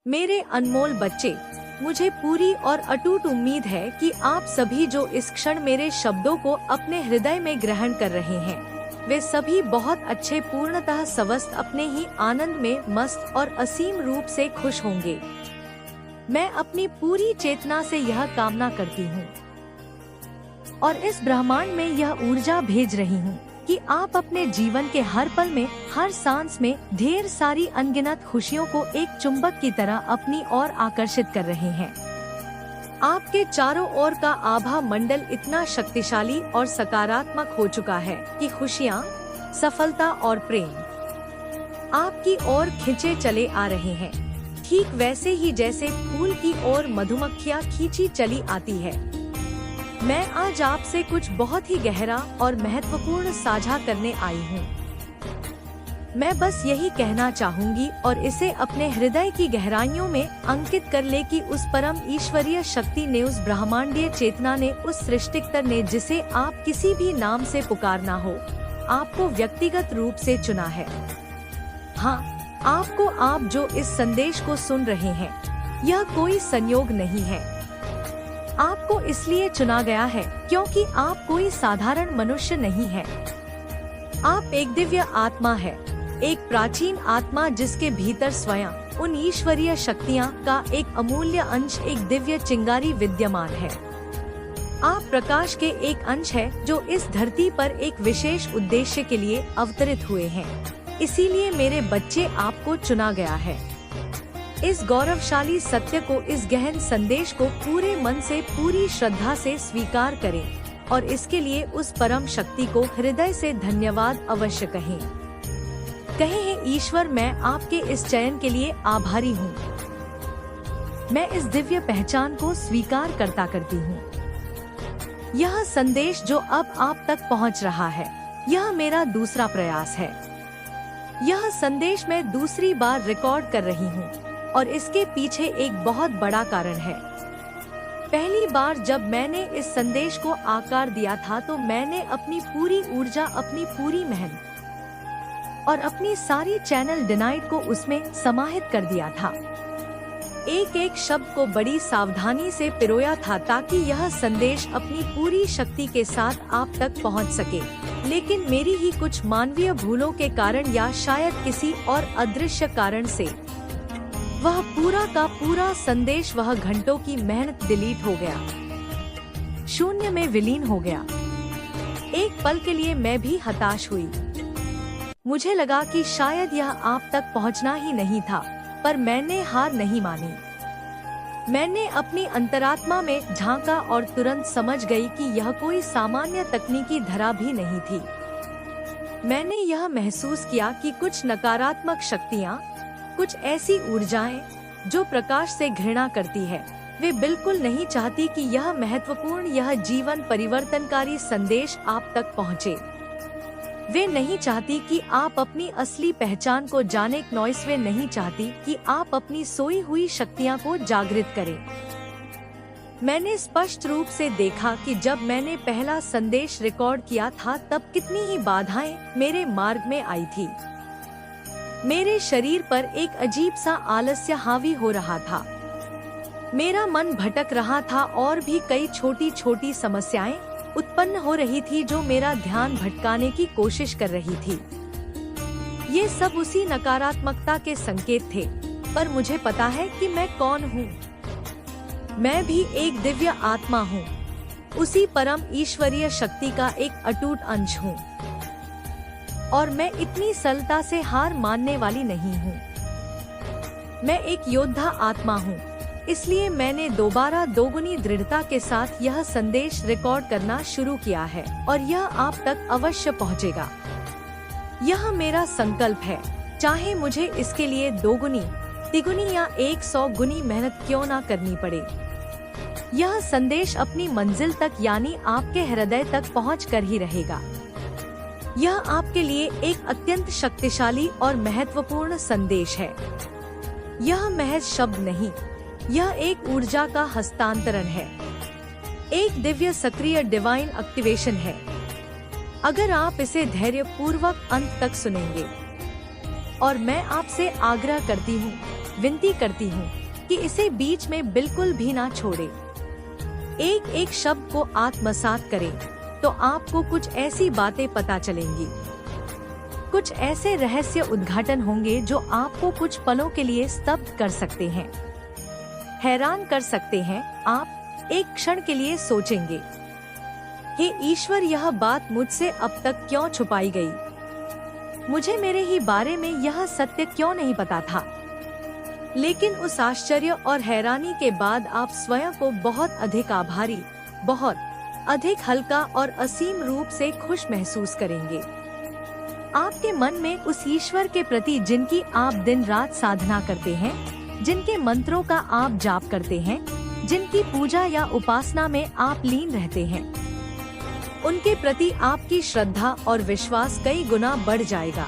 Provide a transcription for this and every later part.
मेरे अनमोल बच्चे, मुझे पूरी और अटूट उम्मीद है कि आप सभी जो इस क्षण मेरे शब्दों को अपने हृदय में ग्रहण कर रहे हैं, वे सभी बहुत अच्छे, पूर्णतः स्वस्थ, अपने ही आनंद में मस्त और असीम रूप से खुश होंगे। मैं अपनी पूरी चेतना से यह कामना करती हूँ और इस ब्रह्मांड में यह ऊर्जा भेज रही हूँ कि आप अपने जीवन के हर पल में, हर सांस में ढेर सारी अनगिनत खुशियों को एक चुंबक की तरह अपनी ओर आकर्षित कर रहे हैं। आपके चारों ओर का आभा मंडल इतना शक्तिशाली और सकारात्मक हो चुका है कि खुशियाँ, सफलता और प्रेम आपकी ओर खिंचे चले आ रहे हैं, ठीक वैसे ही जैसे फूल की ओर मधुमक्खियाँ खींची चली आती है। मैं आज आपसे कुछ बहुत ही गहरा और महत्वपूर्ण साझा करने आई हूँ। मैं बस यही कहना चाहूँगी और इसे अपने हृदय की गहराइयों में अंकित कर ले कि उस परम ईश्वरीय शक्ति ने, उस ब्रह्मांडीय चेतना ने, उस सृष्टिकर्ता ने, जिसे आप किसी भी नाम से पुकारना हो, आपको व्यक्तिगत रूप से चुना है। हाँ, आपको, आप जो इस संदेश को सुन रहे हैं, यह कोई संयोग नहीं है। आपको इसलिए चुना गया है क्योंकि आप कोई साधारण मनुष्य नहीं है। आप एक दिव्य आत्मा है, एक प्राचीन आत्मा जिसके भीतर स्वयं उन ईश्वरीय शक्तियाँ का एक अमूल्य अंश, एक दिव्य चिंगारी विद्यमान है। आप प्रकाश के एक अंश है जो इस धरती पर एक विशेष उद्देश्य के लिए अवतरित हुए हैं। इसीलिए मेरे बच्चे, आपको चुना गया है। इस गौरवशाली सत्य को, इस गहन संदेश को पूरे मन से, पूरी श्रद्धा से स्वीकार करें और इसके लिए उस परम शक्ति को हृदय से धन्यवाद अवश्य कहें। हे ईश्वर, मैं आपके इस चयन के लिए आभारी हूँ। मैं इस दिव्य पहचान को स्वीकार करती हूँ। यह संदेश जो अब आप तक पहुँच रहा है, यह मेरा दूसरा प्रयास है। यह संदेश मैं दूसरी बार रिकॉर्ड कर रही हूँ और इसके पीछे एक बहुत बड़ा कारण है। पहली बार जब मैंने इस संदेश को आकार दिया था तो मैंने अपनी पूरी ऊर्जा, अपनी पूरी मेहनत और अपनी सारी चैनल डिनाइट को उसमें समाहित कर दिया था। एक एक शब्द को बड़ी सावधानी से पिरोया था ताकि यह संदेश अपनी पूरी शक्ति के साथ आप तक पहुंच सके। लेकिन मेरी ही कुछ मानवीय भूलों के कारण या शायद किसी और अदृश्य कारण से वह पूरा का पूरा संदेश, वह घंटों की मेहनत डिलीट हो गया, शून्य में विलीन हो गया। एक पल के लिए मैं भी हताश हुई। मुझे लगा कि शायद यह आप तक पहुंचना ही नहीं था, पर मैंने हार नहीं मानी। मैंने अपनी अंतरात्मा में झांका और तुरंत समझ गई कि यह कोई सामान्य तकनीकी धरा भी नहीं थी। मैंने यह महसूस किया कि कुछ नकारात्मक शक्तियाँ, कुछ ऐसी ऊर्जाएं जो प्रकाश से घृणा करती है, वे बिल्कुल नहीं चाहती कि यह महत्वपूर्ण, यह जीवन परिवर्तनकारी संदेश आप तक पहुंचे। वे नहीं चाहती कि आप अपनी असली पहचान को जाने, नॉइस। वे नहीं चाहती कि आप अपनी सोई हुई शक्तियां को जागृत करें। मैंने स्पष्ट रूप से देखा कि जब मैंने पहला संदेश रिकॉर्ड किया था तब कितनी ही बाधाएं मेरे मार्ग में आई थी। मेरे शरीर पर एक अजीब सा आलस्य हावी हो रहा था। मेरा मन भटक रहा था और भी कई छोटी छोटी समस्याएं उत्पन्न हो रही थी जो मेरा ध्यान भटकाने की कोशिश कर रही थी। ये सब उसी नकारात्मकता के संकेत थे, पर मुझे पता है कि मैं कौन हूँ। मैं भी एक दिव्य आत्मा हूँ, उसी परम ईश्वरीय शक्ति का एक अटूट अंश हूँ और मैं इतनी सरलता से हार मानने वाली नहीं हूँ। मैं एक योद्धा आत्मा हूँ, इसलिए मैंने दोबारा दोगुनी दृढ़ता के साथ यह संदेश रिकॉर्ड करना शुरू किया है और यह आप तक अवश्य पहुँचेगा। यह मेरा संकल्प है, चाहे मुझे इसके लिए दोगुनी, तिगुनी या 100 गुनी मेहनत क्यों ना करनी पड़े। यह संदेश अपनी मंजिल तक, यानी आपके हृदय तक पहुँच कर ही रहेगा। यह आपके लिए एक अत्यंत शक्तिशाली और महत्वपूर्ण संदेश है। यह महज शब्द नहीं, यह एक ऊर्जा का हस्तांतरण है, एक दिव्य सक्रिय डिवाइन एक्टिवेशन है। अगर आप इसे धैर्य पूर्वक अंत तक सुनेंगे, और मैं आपसे आग्रह करती हूँ विनती करती हूँ कि इसे बीच में बिल्कुल भी ना छोड़े। एक एक शब्द को आत्मसात करें तो आपको कुछ ऐसी बातें पता चलेंगी, कुछ ऐसे रहस्य उद्घाटन होंगे जो आपको कुछ पलों के लिए स्तब्ध कर सकते हैं, हैरान कर सकते हैं। आप एक क्षण के लिए सोचेंगे, हे ईश्वर, यह बात मुझसे अब तक क्यों छुपाई गई? मुझे मेरे ही बारे में यह सत्य क्यों नहीं पता था? लेकिन उस आश्चर्य और हैरानी के बाद आप स्वयं को बहुत अधिक आभारी, बहुत अधिक हल्का और असीम रूप से खुश महसूस करेंगे। आपके मन में उस ईश्वर के प्रति जिनकी आप दिन रात साधना करते हैं, जिनके मंत्रों का आप जाप करते हैं, जिनकी पूजा या उपासना में आप लीन रहते हैं, उनके प्रति आपकी श्रद्धा और विश्वास कई गुना बढ़ जाएगा।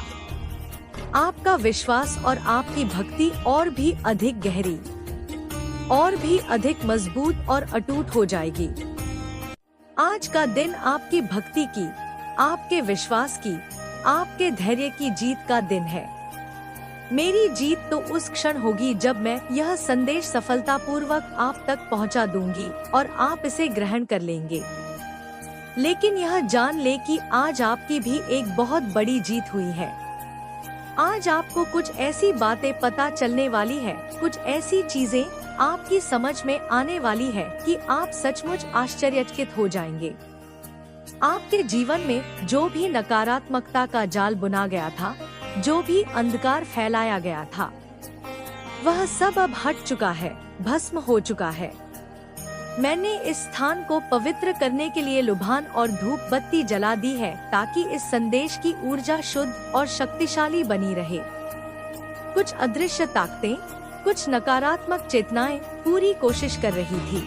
आपका विश्वास और आपकी भक्ति और भी अधिक गहरी, और भी अधिक मजबूत और अटूट हो जाएगी। आज का दिन आपकी भक्ति की, आपके विश्वास की, आपके धैर्य की जीत का दिन है। मेरी जीत तो उस क्षण होगी जब मैं यह संदेश सफलतापूर्वक आप तक पहुंचा दूंगी और आप इसे ग्रहण कर लेंगे। लेकिन यह जान ले कि आज आपकी भी एक बहुत बड़ी जीत हुई है। आज आपको कुछ ऐसी बातें पता चलने वाली है, कुछ ऐसी चीजें आपकी समझ में आने वाली है कि आप सचमुच आश्चर्यचकित हो जाएंगे। आपके जीवन में जो भी नकारात्मकता का जाल बुना गया था, जो भी अंधकार फैलाया गया था, वह सब अब हट चुका है, भस्म हो चुका है। मैंने इस स्थान को पवित्र करने के लिए लुभान और धूप बत्ती जला दी है ताकि इस संदेश की ऊर्जा शुद्ध और शक्तिशाली बनी रहे। कुछ अदृश्य ताकतें, कुछ नकारात्मक चेतनाएं पूरी कोशिश कर रही थी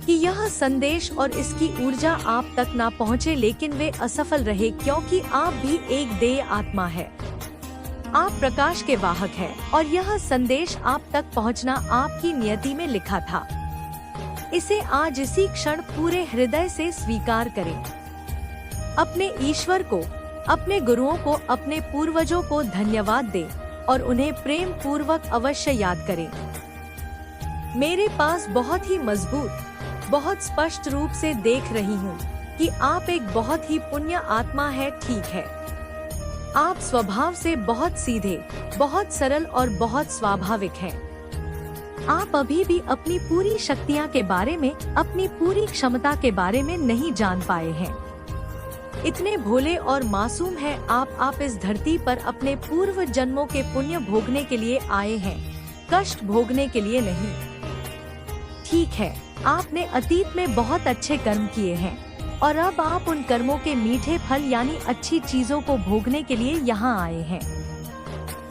कि यह संदेश और इसकी ऊर्जा आप तक ना पहुंचे, लेकिन वे असफल रहे क्योंकि आप भी एक देय आत्मा है। आप प्रकाश के वाहक हैं और यह संदेश आप तक पहुंचना आपकी नियति में लिखा था। इसे आज इसी क्षण पूरे हृदय से स्वीकार करें। अपने ईश्वर को, अपने गुरुओं को, अपने पूर्वजों को धन्यवाद दें और उन्हें प्रेम पूर्वक अवश्य याद करें। मेरे पास बहुत ही मजबूत, बहुत स्पष्ट रूप से देख रही हूँ कि आप एक बहुत ही पुण्य आत्मा है। ठीक है, आप स्वभाव से बहुत सीधे, बहुत सरल और बहुत स्वाभाविक हैं। आप अभी भी अपनी पूरी शक्तियाँ के बारे में, अपनी पूरी क्षमता के बारे में नहीं जान पाए हैं। इतने भोले और मासूम हैं आप इस धरती पर अपने पूर्व जन्मों के पुण्य भोगने के लिए आए हैं, कष्ट भोगने के लिए नहीं। ठीक है, आपने अतीत में बहुत अच्छे कर्म किए हैं और अब आप उन कर्मों के मीठे फल यानी अच्छी चीजों को भोगने के लिए यहाँ आए हैं।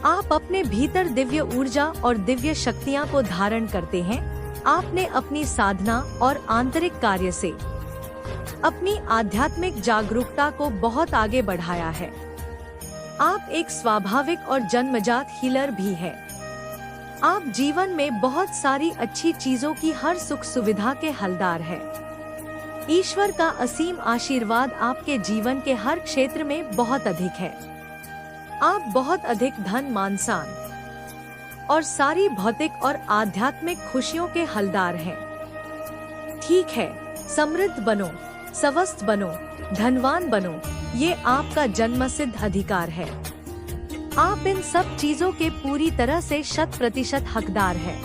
आप अपने भीतर दिव्य ऊर्जा और दिव्य शक्तियाँ को धारण करते हैं। आपने अपनी साधना और आंतरिक कार्य से अपनी आध्यात्मिक जागरूकता को बहुत आगे बढ़ाया है। आप एक स्वाभाविक और जन्मजात हीलर भी हैं। आप जीवन में बहुत सारी अच्छी चीजों की हर सुख सुविधा के हलदार हैं। ईश्वर का असीम आशीर्वाद आपके जीवन के हर क्षेत्र में बहुत अधिक है। आप बहुत अधिक धन, मान, शान और सारी भौतिक और आध्यात्मिक खुशियों के हलदार हैं। ठीक है, समृद्ध बनो, स्वस्थ बनो, धनवान बनो, ये आपका जन्मसिद्ध अधिकार है। आप इन सब चीजों के पूरी तरह से 100% हकदार हैं।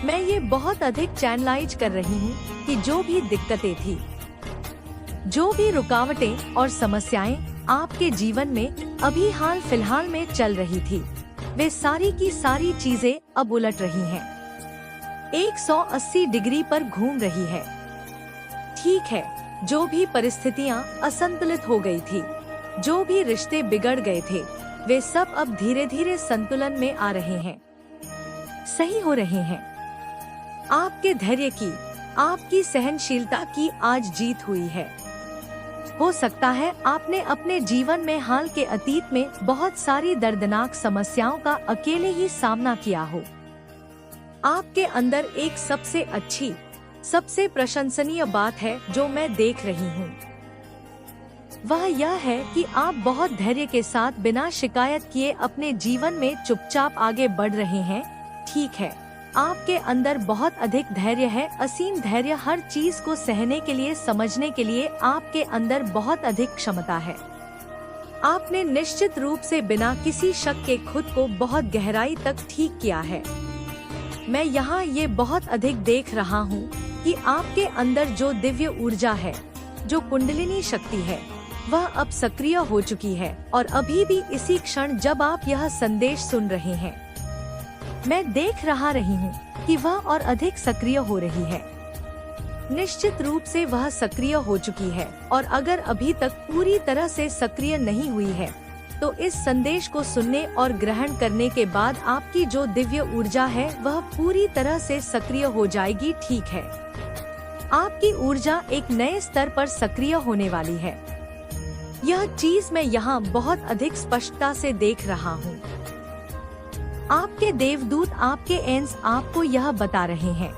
मैं ये बहुत अधिक चैनलाइज कर रही हूँ कि जो भी दिक्कतें थी, जो भी रुकावटें और समस्याएं आपके जीवन में अभी हाल फिलहाल में चल रही थी, वे सारी की सारी चीजें अब उलट रही हैं, 180 डिग्री पर घूम रही है। ठीक है, जो भी परिस्थितियां असंतुलित हो गई थी, जो भी रिश्ते बिगड़ गए थे, वे सब अब धीरे धीरे संतुलन में आ रहे हैं, सही हो रहे हैं। आपके धैर्य की, आपकी सहनशीलता की आज जीत हुई है। हो सकता है आपने अपने जीवन में हाल के अतीत में बहुत सारी दर्दनाक समस्याओं का अकेले ही सामना किया हो। आपके अंदर एक सबसे अच्छी, सबसे प्रशंसनीय बात है जो मैं देख रही हूँ। वह यह है कि आप बहुत धैर्य के साथ बिना शिकायत किए अपने जीवन में चुपचाप आगे बढ़ रहे हैं। ठीक है, आपके अंदर बहुत अधिक धैर्य है, असीम धैर्य, हर चीज को सहने के लिए, समझने के लिए आपके अंदर बहुत अधिक क्षमता है। आपने निश्चित रूप से बिना किसी शक के खुद को बहुत गहराई तक ठीक किया है। मैं यहाँ ये बहुत अधिक देख रहा हूँ कि आपके अंदर जो दिव्य ऊर्जा है, जो कुंडलिनी शक्ति है, वह अब सक्रिय हो चुकी है और अभी भी इसी क्षण जब आप यह संदेश सुन रहे हैं, मैं देख रही हूँ कि वह और अधिक सक्रिय हो रही है। निश्चित रूप से वह सक्रिय हो चुकी है और अगर अभी तक पूरी तरह से सक्रिय नहीं हुई है तो इस संदेश को सुनने और ग्रहण करने के बाद आपकी जो दिव्य ऊर्जा है वह पूरी तरह से सक्रिय हो जाएगी। ठीक है, आपकी ऊर्जा एक नए स्तर पर सक्रिय होने वाली है। यह चीज मैं यहाँ बहुत अधिक स्पष्टता से देख रहा हूँ। आपके देवदूत, आपके एंस आपको यह बता रहे हैं।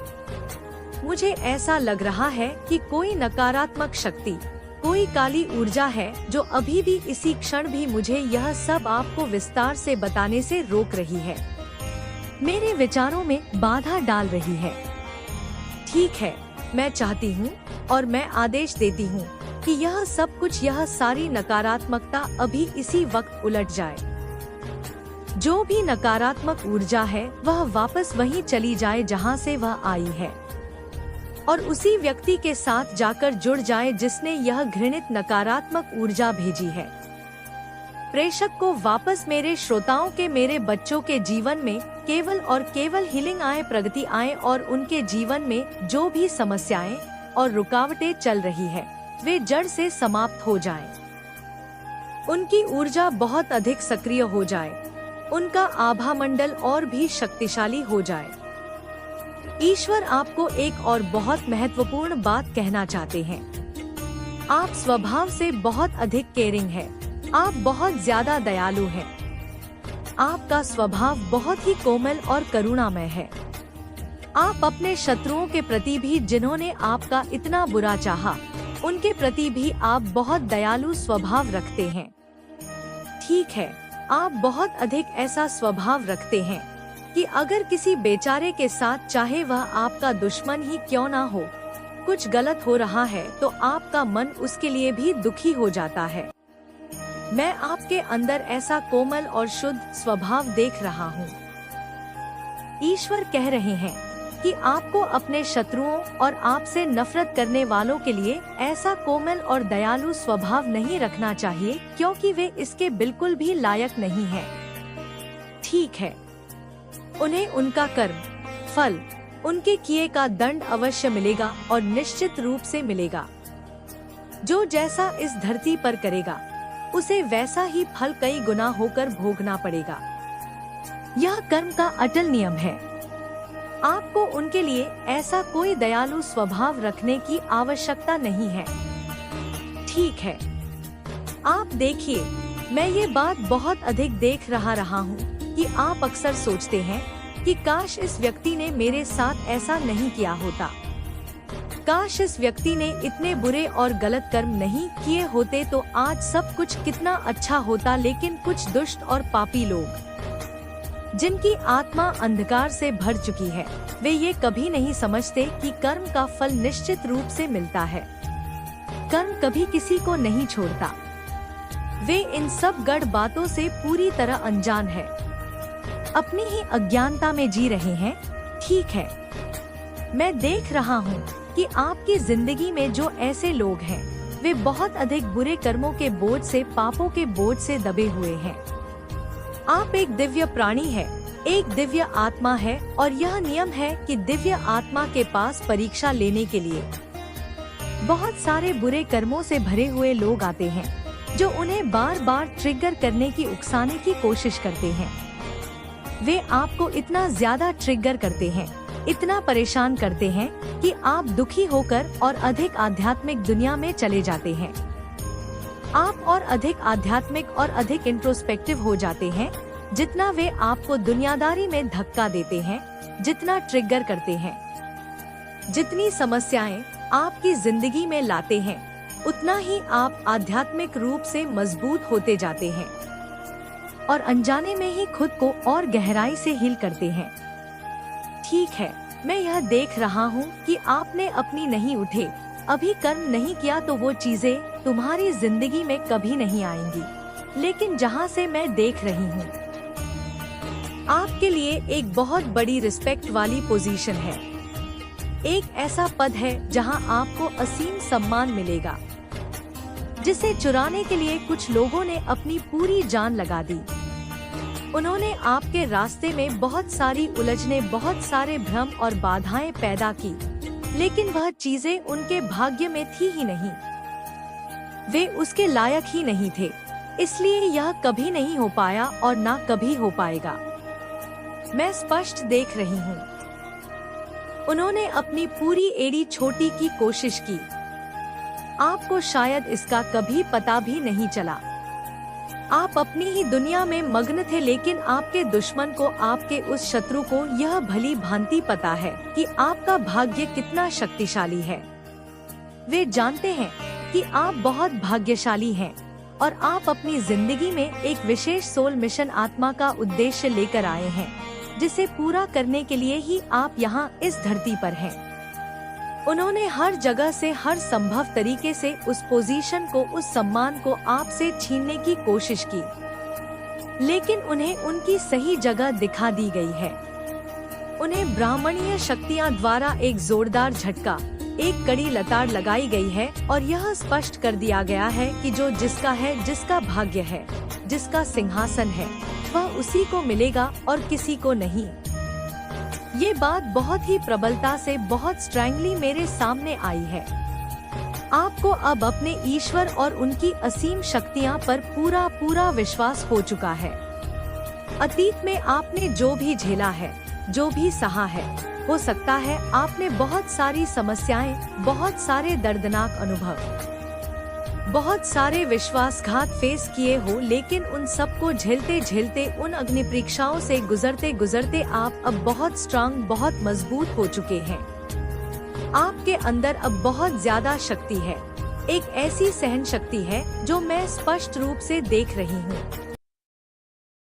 मुझे ऐसा लग रहा है कि कोई नकारात्मक शक्ति, कोई काली ऊर्जा है जो अभी भी इसी क्षण भी मुझे यह सब आपको विस्तार से बताने से रोक रही है, मेरे विचारों में बाधा डाल रही है। ठीक है, मैं चाहती हूँ और मैं आदेश देती हूँ कि यह सब कुछ, यह सारी नकारात्मकता अभी इसी वक्त उलट जाए। जो भी नकारात्मक ऊर्जा है वह वापस वहीं चली जाए जहाँ से वह आई है और उसी व्यक्ति के साथ जाकर जुड़ जाए जिसने यह घृणित नकारात्मक ऊर्जा भेजी है। प्रेषक को वापस मेरे श्रोताओं के, मेरे बच्चों के जीवन में केवल और केवल हीलिंग आए, प्रगति आए और उनके जीवन में जो भी समस्याएं और रुकावटें चल रही है वे जड़ से समाप्त हो जाएं। उनकी ऊर्जा बहुत अधिक सक्रिय हो जाए, उनका आभा मंडल और भी शक्तिशाली हो जाए। ईश्वर आपको एक और बहुत महत्वपूर्ण बात कहना चाहते हैं। आप स्वभाव से बहुत अधिक केयरिंग है, आप बहुत ज्यादा दयालु हैं। आपका स्वभाव बहुत ही कोमल और करुणामय है। आप अपने शत्रुओं के प्रति भी, जिन्होंने आपका इतना बुरा चाहा, उनके प्रति भी आप बहुत दयालु स्वभाव रखते हैं। ठीक है, आप बहुत अधिक ऐसा स्वभाव रखते हैं कि अगर किसी बेचारे के साथ, चाहे वह आपका दुश्मन ही क्यों ना हो, कुछ गलत हो रहा है तो आपका मन उसके लिए भी दुखी हो जाता है। मैं आपके अंदर ऐसा कोमल और शुद्ध स्वभाव देख रहा हूँ। ईश्वर कह रहे हैं कि आपको अपने शत्रुओं और आपसे नफरत करने वालों के लिए ऐसा कोमल और दयालु स्वभाव नहीं रखना चाहिए, क्योंकि वे इसके बिल्कुल भी लायक नहीं हैं। ठीक है, उन्हें उनका कर्म फल, उनके किए का दंड अवश्य मिलेगा और निश्चित रूप से मिलेगा। जो जैसा इस धरती पर करेगा उसे वैसा ही फल कई गुना होकर भोगना पड़ेगा। यह कर्म का अटल नियम है। आपको उनके लिए ऐसा कोई दयालु स्वभाव रखने की आवश्यकता नहीं है। ठीक है, आप देखिए, मैं ये बात बहुत अधिक देख रहा हूँ कि आप अक्सर सोचते हैं कि काश इस व्यक्ति ने मेरे साथ ऐसा नहीं किया होता, काश इस व्यक्ति ने इतने बुरे और गलत कर्म नहीं किए होते तो आज सब कुछ कितना अच्छा होता। लेकिन कुछ दुष्ट और पापी लोग, जिनकी आत्मा अंधकार से भर चुकी है, वे ये कभी नहीं समझते कि कर्म का फल निश्चित रूप से मिलता है। कर्म कभी किसी को नहीं छोड़ता। वे इन सब गढ़ बातों से पूरी तरह अनजान है, अपनी ही अज्ञानता में जी रहे हैं। ठीक है, मैं देख रहा हूँ कि आपकी जिंदगी में जो ऐसे लोग हैं वे बहुत अधिक बुरे कर्मों के बोझ से, पापों के बोझ से दबे हुए हैं। आप एक दिव्य प्राणी है, एक दिव्य आत्मा है और यह नियम है कि दिव्य आत्मा के पास परीक्षा लेने के लिए बहुत सारे बुरे कर्मों से भरे हुए लोग आते हैं जो उन्हें बार बार ट्रिगर करने की, उकसाने की कोशिश करते हैं। वे आपको इतना ज्यादा ट्रिगर करते हैं, इतना परेशान करते हैं कि आप दुखी होकर और अधिक आध्यात्मिक दुनिया में चले जाते हैं। आप और अधिक आध्यात्मिक और अधिक इंट्रोस्पेक्टिव हो जाते हैं जितना वे आपको दुनियादारी में धक्का देते हैं, जितना ट्रिगर करते हैं, जितनी समस्याएं आपकी जिंदगी में लाते हैं, उतना ही आप आध्यात्मिक रूप से मजबूत होते जाते हैं और अनजाने में ही खुद को और गहराई से हील करते हैं। ठीक है, मैं यह देख रहा हूँ कि आपने अपनी नहीं उठे, अभी कर्म नहीं किया तो वो चीजें तुम्हारी जिंदगी में कभी नहीं आएंगी। लेकिन जहाँ से मैं देख रही हूँ, आपके लिए एक बहुत बड़ी रिस्पेक्ट वाली पोजीशन है। एक ऐसा पद है जहाँ आपको असीम सम्मान मिलेगा, जिसे चुराने के लिए कुछ लोगों ने अपनी पूरी जान लगा दी। उन्होंने आपके रास्ते में बहुत सारी उलझने, बहुत सारे भ्रम और बाधाएं पैदा की, लेकिन वह चीजें उनके भाग्य में थी ही नहीं। वे उसके लायक ही नहीं थे, इसलिए यह कभी नहीं हो पाया और ना कभी हो पाएगा। मैं स्पष्ट देख रही हूँ, उन्होंने अपनी पूरी एड़ी छोटी की कोशिश की। आपको शायद इसका कभी पता भी नहीं चला। आप अपनी ही दुनिया में मग्न थे, लेकिन आपके दुश्मन को, आपके उस शत्रु को यह भली भांति पता है कि आपका भाग्य कितना शक्तिशाली है। वे जानते हैं कि आप बहुत भाग्यशाली हैं और आप अपनी जिंदगी में एक विशेष सोल मिशन, आत्मा का उद्देश्य लेकर आए हैं, जिसे पूरा करने के लिए ही आप यहाँ इस धरती पर हैं। उन्होंने हर जगह से, हर संभव तरीके से उस पोजीशन को, उस सम्मान को आपसे छीनने की कोशिश की, लेकिन उन्हें उनकी सही जगह दिखा दी गई है। उन्हें ब्राह्मणीय शक्तियाँ द्वारा एक जोरदार झटका, एक कड़ी लताड़ लगाई गई है और यह स्पष्ट कर दिया गया है कि जो जिसका है, जिसका भाग्य है, जिसका सिंहासन है, वह उसी को मिलेगा और किसी को नहीं। ये बात बहुत ही प्रबलता से, बहुत स्ट्रांगली मेरे सामने आई है। आपको अब अपने ईश्वर और उनकी असीम शक्तियाँ पर पूरा पूरा विश्वास हो चुका है। अतीत में आपने जो भी झेला है, जो भी सहा है, हो सकता है आपने बहुत सारी समस्याएं, बहुत सारे दर्दनाक अनुभव, बहुत सारे विश्वासघात फेस किए हो, लेकिन उन सबको झेलते झेलते, उन अग्नि परीक्षाओं से गुजरते गुजरते आप अब बहुत स्ट्रांग, बहुत मजबूत हो चुके हैं। आपके अंदर अब बहुत ज्यादा शक्ति है, एक ऐसी सहन शक्ति है जो मैं स्पष्ट रूप से देख रही हूँ।